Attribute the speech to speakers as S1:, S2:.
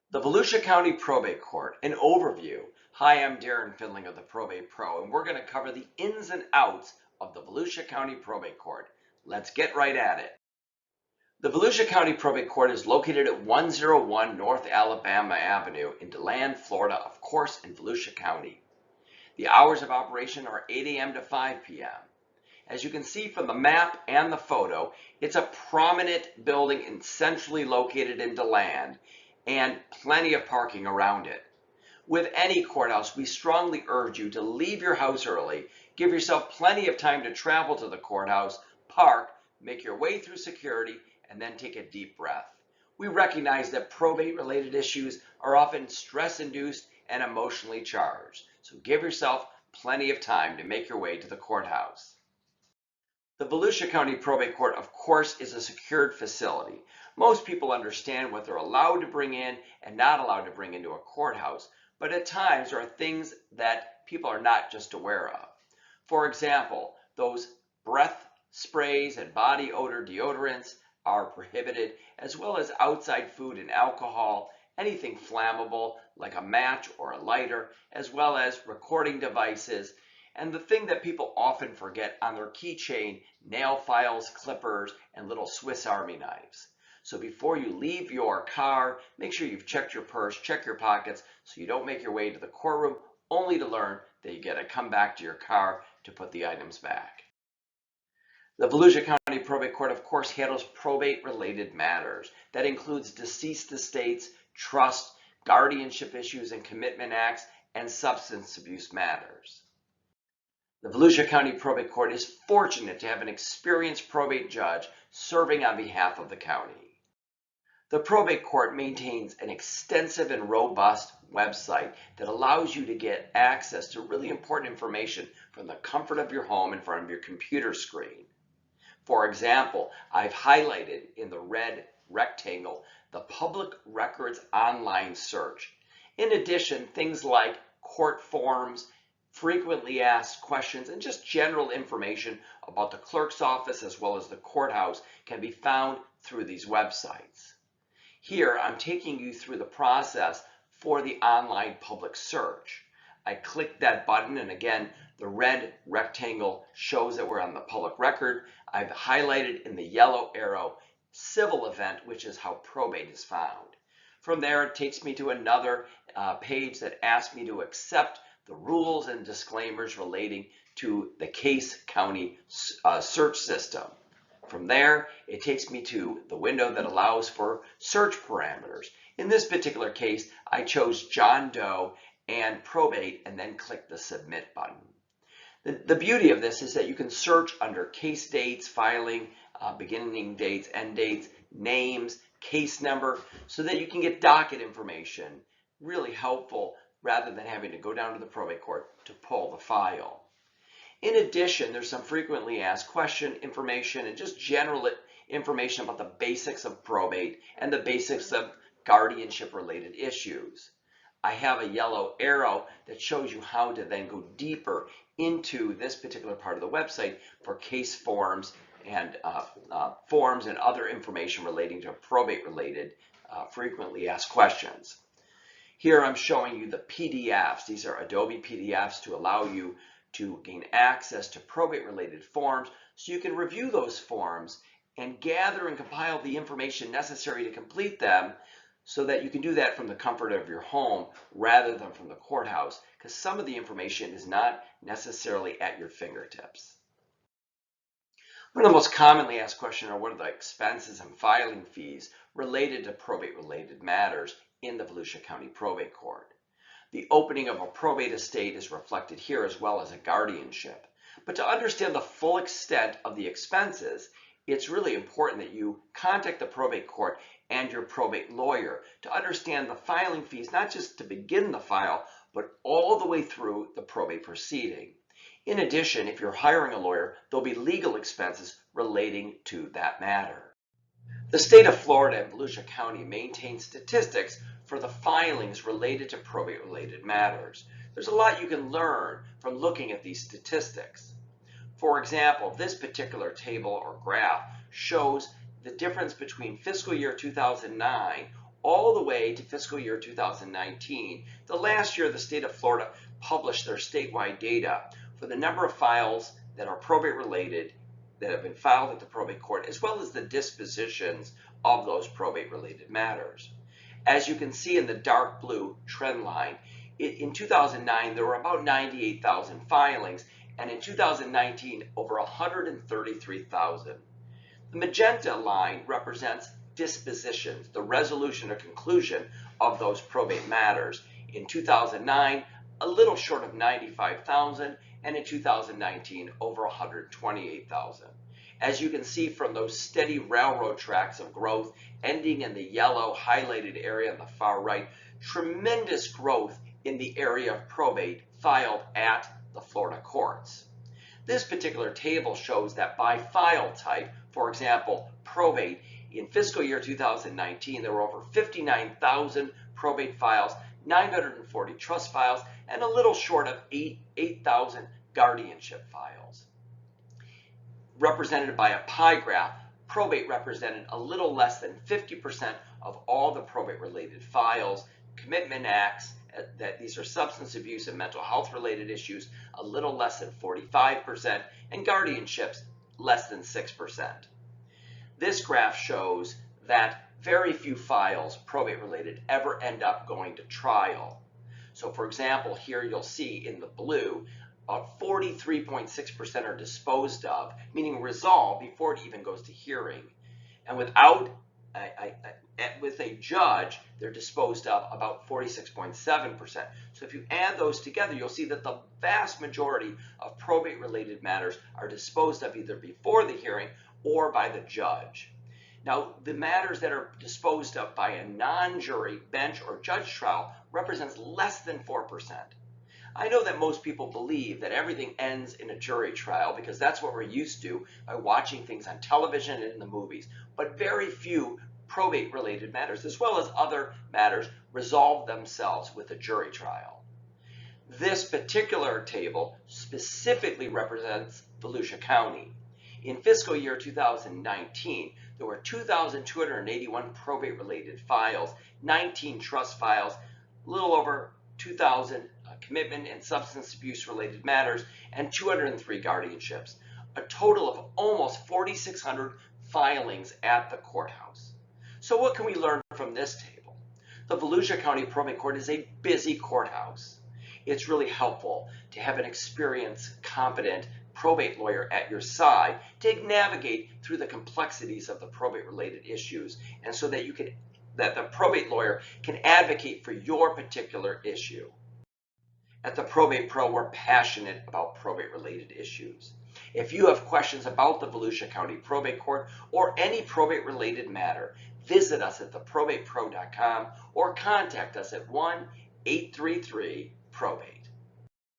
S1: The Volusia County Probate Court, an overview. Hi, I'm Darren Findling of the Probate Pro, and we're going to cover the ins and outs of the Volusia County Probate Court. Let's get right at it. The Volusia County Probate Court is located at 101 North Alabama Avenue in DeLand, Florida, of course, in Volusia County. The hours of operation are 8 a.m. to 5 p.m. As you can see from the map and the photo, it's a prominent building and centrally located in DeLand, and plenty of parking around it. With any courthouse, we strongly urge you to leave your house early, give yourself plenty of time to travel to the courthouse, park, make your way through security, and then take a deep breath. We recognize that probate-related issues are often stress-induced and emotionally charged, so give yourself plenty of time to make your way to the courthouse. The Volusia County Probate Court, of course, is a secured facility. Most people understand what they're allowed to bring in and not allowed to bring into a courthouse, but at times there are things that people are not just aware of. For example, those breath sprays and body odor deodorants are prohibited, as well as outside food and alcohol, anything flammable like a match or a lighter, as well as recording devices. And the thing that people often forget on their keychain, nail files, clippers, and little Swiss Army knives. So before you leave your car, make sure you've checked your purse, check your pockets, so you don't make your way to the courtroom only to learn that you got to come back to your car to put the items back. The Volusia County Probate Court, of course, handles probate-related matters. That includes deceased estates, trust, guardianship issues and commitment acts, and substance abuse matters. The Volusia County Probate Court is fortunate to have an experienced probate judge serving on behalf of the county. The Probate Court maintains an extensive and robust website that allows you to get access to really important information from the comfort of your home in front of your computer screen. For example, I've highlighted in the red rectangle the Public Records Online Search. In addition, things like court forms, frequently asked questions, and just general information about the clerk's office as well as the courthouse can be found through these websites. Here, I'm taking you through the process for the online public search. I click that button, and again, the red rectangle shows that we're on the public record. I've highlighted in the yellow arrow civil event, which is how probate is found. From there, it takes me to another page that asks me to accept the rules and disclaimers relating to the Case County search system. From there, it takes me to the window that allows for search parameters. In this particular case, I chose John Doe and probate and then click the submit button. The beauty of this is that you can search under case dates, filing, beginning dates, end dates, names, case number, so that you can get docket information. Really helpful rather than having to go down to the probate court to pull the file. In addition, there's some frequently asked question information and just general information about the basics of probate and the basics of guardianship related issues. I have a yellow arrow that shows you how to then go deeper into this particular part of the website for case forms and other information relating to probate related frequently asked questions. Here I'm showing you the PDFs. These are Adobe PDFs to allow you to gain access to probate-related forms so you can review those forms and gather and compile the information necessary to complete them so that you can do that from the comfort of your home rather than from the courthouse, because some of the information is not necessarily at your fingertips. One of the most commonly asked questions are what are the expenses and filing fees related to probate-related matters in the Volusia County Probate Court. The opening of a probate estate is reflected here as well as a guardianship. But to understand the full extent of the expenses, it's really important that you contact the probate court and your probate lawyer to understand the filing fees, not just to begin the file, but all the way through the probate proceeding. In addition, if you're hiring a lawyer, there'll be legal expenses relating to that matter. The state of Florida and Volusia County maintain statistics for the filings related to probate-related matters. There's a lot you can learn from looking at these statistics. For example, this particular table or graph shows the difference between fiscal year 2009 all the way to fiscal year 2019, the last year the state of Florida published their statewide data for the number of files that are probate related that have been filed at the probate court, as well as the dispositions of those probate related matters. As you can see in the dark blue trend line, in 2009 there were about 98,000 filings, and in 2019 over 133,000. The magenta line represents dispositions, the resolution or conclusion of those probate matters. In 2009, a little short of 95,000, and in 2019, over 128,000. As you can see from those steady railroad tracks of growth ending in the yellow highlighted area on the far right, tremendous growth in the area of probate filed at the Florida courts. This particular table shows that by file type, for example, probate, in fiscal year 2019, there were over 59,000 probate files, 940 trust files, and a little short of 8,000 guardianship files. Represented by a pie graph, probate represented a little less than 50% of all the probate-related files. Commitment acts, that these are substance abuse and mental health related issues, a little less than 45%, and guardianships less than 6%. This graph shows that very few files, probate related, ever end up going to trial. So for example, here you'll see in the blue, about 43.6% are disposed of, meaning resolved before it even goes to hearing. And with a judge, they're disposed of about 46.7%. So if you add those together, you'll see that the vast majority of probate-related matters are disposed of either before the hearing or by the judge. Now, the matters that are disposed of by a non-jury bench or judge trial represents less than 4%. I know that most people believe that everything ends in a jury trial because that's what we're used to by watching things on television and in the movies, but very few probate-related matters, as well as other matters, resolve themselves with a jury trial. This particular table specifically represents Volusia County. In fiscal year 2019, there were 2,281 probate-related files, 19 trust files, a little over 2,000 commitment and substance abuse related matters, and 203 guardianships. A total of almost 4,600 filings at the courthouse. So what can we learn from this table? The Volusia County Probate Court is a busy courthouse. It's really helpful to have an experienced, competent probate lawyer at your side to navigate through the complexities of the probate-related issues, and so that the probate lawyer can advocate for your particular issue. At the Probate Pro, we're passionate about probate-related issues. If you have questions about the Volusia County Probate Court or any probate-related matter, visit us at theprobatepro.com or contact us at 1-833-PROBATE.